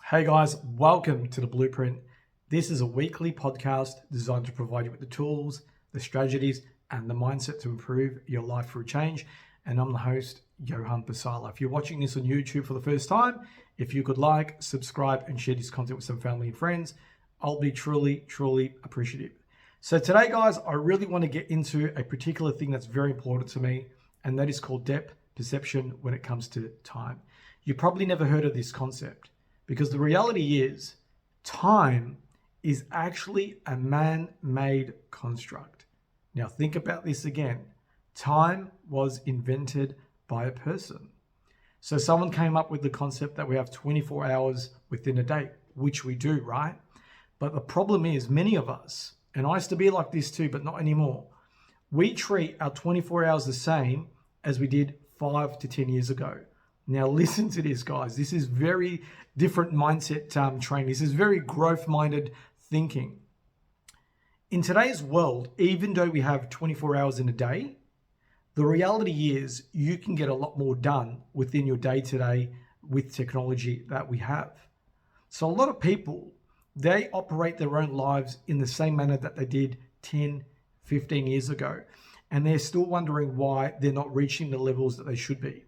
Hey guys, welcome to The Blueprint. This is a weekly podcast designed to provide you with the tools, the strategies, and the mindset to improve your life through change. And I'm the host, Johan Basala. If you're watching this on YouTube for the first time, if you could like, subscribe, and share this content with some family and friends, I'll be truly appreciative. So today, guys, I really want to get into a particular thing that's very important to me, and that is called depth perception when it comes to time. You probably never heard of this concept, because the reality is time is actually a man-made construct. Now think about this again. Time was invented by a person. So someone came up with the concept that we have 24 hours within a day, which we do, right? But the problem is many of us, and I used to be like this too, but not anymore, we treat our 24 hours the same as we did 5 to 10 years ago. Now listen to this, guys. This is very different mindset training. This is very growth-minded thinking. In today's world, even though we have 24 hours in a day, the reality is you can get a lot more done within your day-to-day with technology that we have. So a lot of people, they operate their own lives in the same manner that they did 10, 15 years ago. And they're still wondering why they're not reaching the levels that they should be.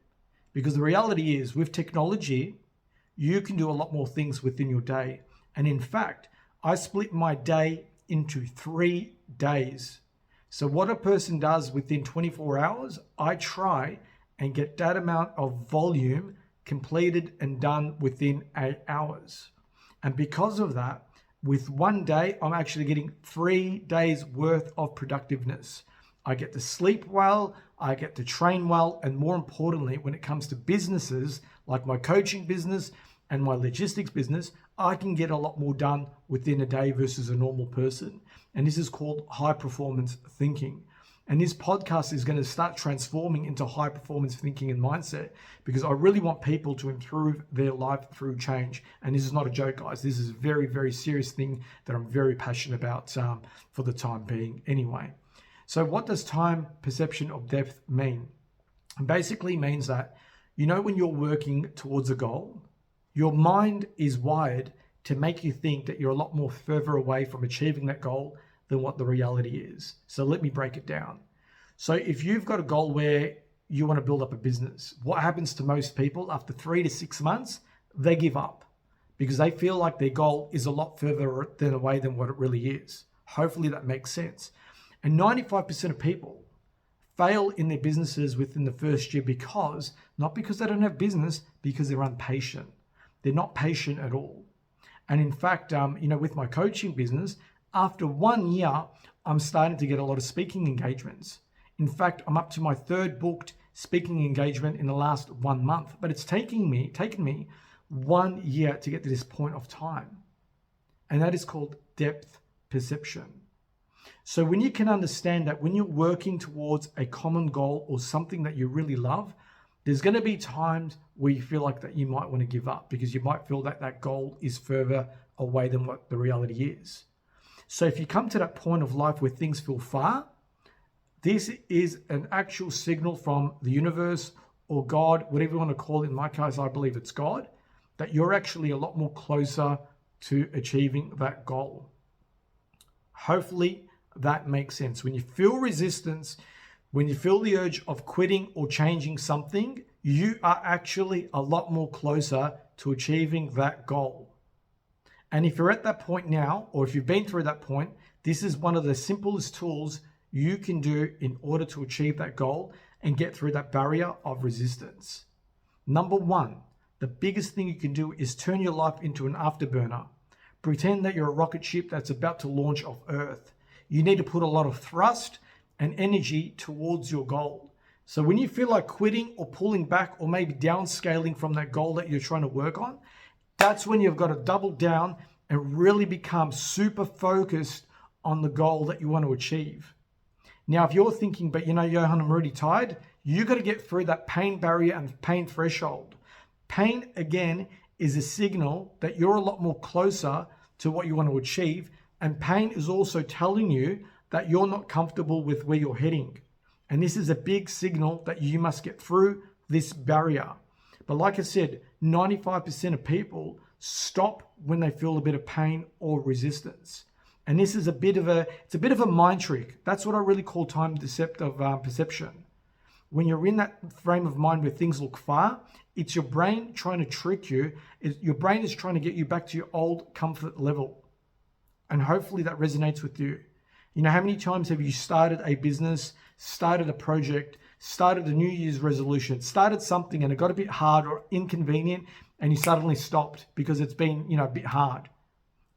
Because the reality is, with technology, you can do a lot more things within your day. And in fact, I split my day into 3 days. So what a person does within 24 hours, I try and get that amount of volume completed and done within 8 hours. And because of that, with one day, I'm actually getting 3 days worth of productiveness. I get to sleep well, I get to train well, and more importantly, when it comes to businesses like my coaching business and my logistics business, I can get a lot more done within a day versus a normal person. And this is called high performance thinking. And this podcast is going to start transforming into high performance thinking and mindset, because I really want people to improve their life through change. And this is not a joke, guys. This is a very serious thing that I'm very passionate about for the time being anyway. So what does time perception of depth mean? It basically means that, when you're working towards a goal, your mind is wired to make you think that you're a lot more further away from achieving that goal than what the reality is. So let me break it down. So if you've got a goal where you want to build up a business, what happens to most people after 3 to 6 months? They give up because they feel like their goal is a lot further away than what it really is. Hopefully that makes sense. And 95% of people fail in their businesses within the first year not because they don't have business, because they're impatient. They're not patient at all. And in fact, with my coaching business, after 1 year, I'm starting to get a lot of speaking engagements. In fact, I'm up to my 3rd booked speaking engagement in the last 1 month, but it's taken me 1 year to get to this point of time. And that is called depth perception. So when you can understand that when you're working towards a common goal or something that you really love, there's going to be times where you feel like that you might want to give up, because you might feel that that goal is further away than what the reality is. So if you come to that point of life where things feel far, this is an actual signal from the universe or God, whatever you want to call it. In my case, I believe it's God, that you're actually a lot more closer to achieving that goal. Hopefully that makes sense. When you feel resistance, when you feel the urge of quitting or changing something, you are actually a lot more closer to achieving that goal. And if you're at that point now, or if you've been through that point, this is one of the simplest tools you can do in order to achieve that goal and get through that barrier of resistance. Number 1, the biggest thing you can do is turn your life into an afterburner. Pretend that you're a rocket ship that's about to launch off Earth. You need to put a lot of thrust and energy towards your goal. So when you feel like quitting or pulling back or maybe downscaling from that goal that you're trying to work on, that's when you've got to double down and really become super focused on the goal that you want to achieve. Now, if you're thinking, but Johan, I'm already tired, you got to get through that pain barrier and pain threshold. Pain, again, is a signal that you're a lot more closer to what you want to achieve. And pain is also telling you that you're not comfortable with where you're heading. And this is a big signal that you must get through this barrier. But like I said, 95% of people stop when they feel a bit of pain or resistance. And this is a bit of a mind trick. That's what I really call time deceptive perception. When you're in that frame of mind where things look far, it's your brain trying to trick you. Your brain is trying to get you back to your old comfort level. And hopefully that resonates with you. You know, how many times have you started a business, started a project, started a New Year's resolution, started something and it got a bit hard or inconvenient and you suddenly stopped because it's been, a bit hard.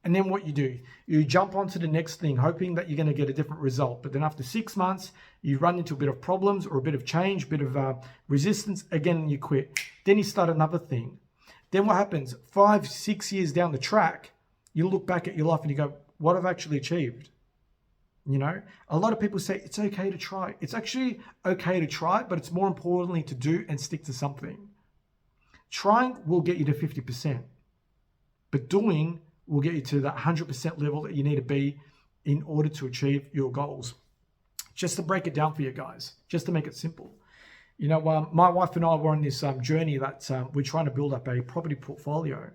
And then what you do, you jump onto the next thing, hoping that you're going to get a different result. But then after 6 months, you run into a bit of problems or a bit of change, a bit of resistance. Again, you quit. Then you start another thing. Then what happens? 5, 6 years down the track, you look back at your life and you go, what have I actually achieved? A lot of people say it's okay to try. It's actually okay to try, but it's more importantly to do and stick to something. Trying will get you to 50%, but doing will get you to that 100% level that you need to be in order to achieve your goals. Just to break it down for you guys, just to make it simple. My wife and I were on this journey that we're trying to build up a property portfolio,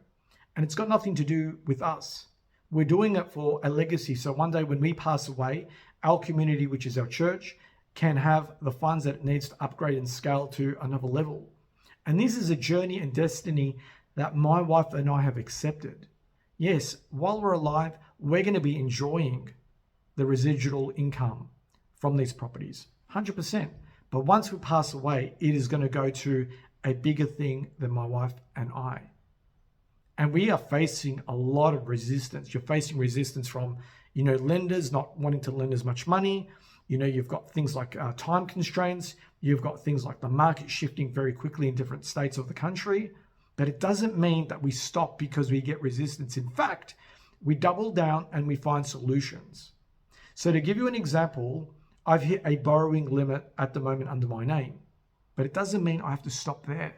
and it's got nothing to do with us. We're doing it for a legacy. So one day when we pass away, our community, which is our church, can have the funds that it needs to upgrade and scale to another level. And this is a journey and destiny that my wife and I have accepted. Yes, while we're alive, we're going to be enjoying the residual income from these properties, 100%. But once we pass away, it is going to go to a bigger thing than my wife and I. And we are facing a lot of resistance. You're facing resistance from, lenders not wanting to lend as much money. You've got things like time constraints. You've got things like the market shifting very quickly in different states of the country. But it doesn't mean that we stop because we get resistance. In fact, we double down and we find solutions. So to give you an example, I've hit a borrowing limit at the moment under my name, but it doesn't mean I have to stop there.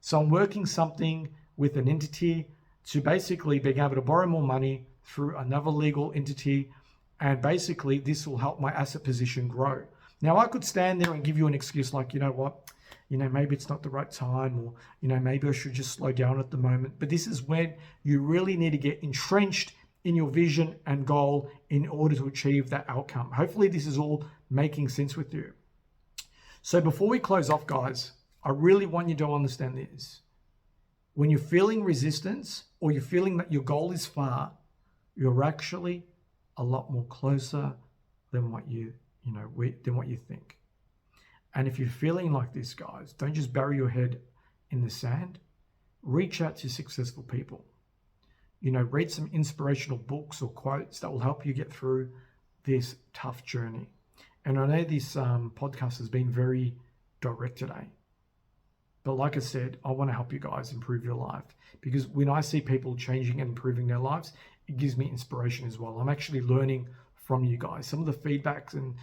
So I'm working something with an entity to basically being able to borrow more money through another legal entity. And basically this will help my asset position grow. Now I could stand there and give you an excuse like, maybe it's not the right time, or, maybe I should just slow down at the moment. But this is when you really need to get entrenched in your vision and goal in order to achieve that outcome. Hopefully this is all making sense with you. So before we close off, guys, I really want you to understand this. When you're feeling resistance or you're feeling that your goal is far, you're actually a lot more closer than what you think. And if you're feeling like this, guys, don't just bury your head in the sand. Reach out to successful people. Read some inspirational books or quotes that will help you get through this tough journey. And I know this podcast has been very direct today. But like I said, I want to help you guys improve your life, because when I see people changing and improving their lives, it gives me inspiration as well. I'm actually learning from you guys. Some of the feedbacks and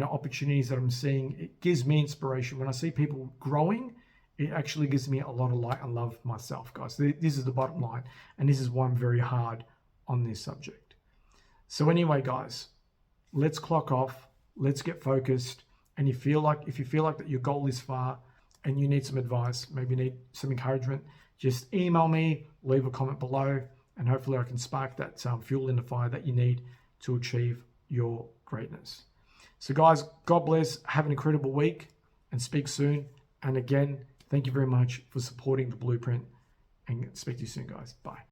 opportunities that I'm seeing, it gives me inspiration. When I see people growing, it actually gives me a lot of light and love myself, guys. This is the bottom line, and this is why I'm very hard on this subject. So anyway, guys, let's clock off. Let's get focused. And if you feel like that your goal is far and you need some advice, maybe need some encouragement, just email me, leave a comment below, and hopefully I can spark that fuel in the fire that you need to achieve your greatness. So guys, God bless, have an incredible week, and speak soon. And again, thank you very much for supporting The Blueprint, and speak to you soon, guys. Bye.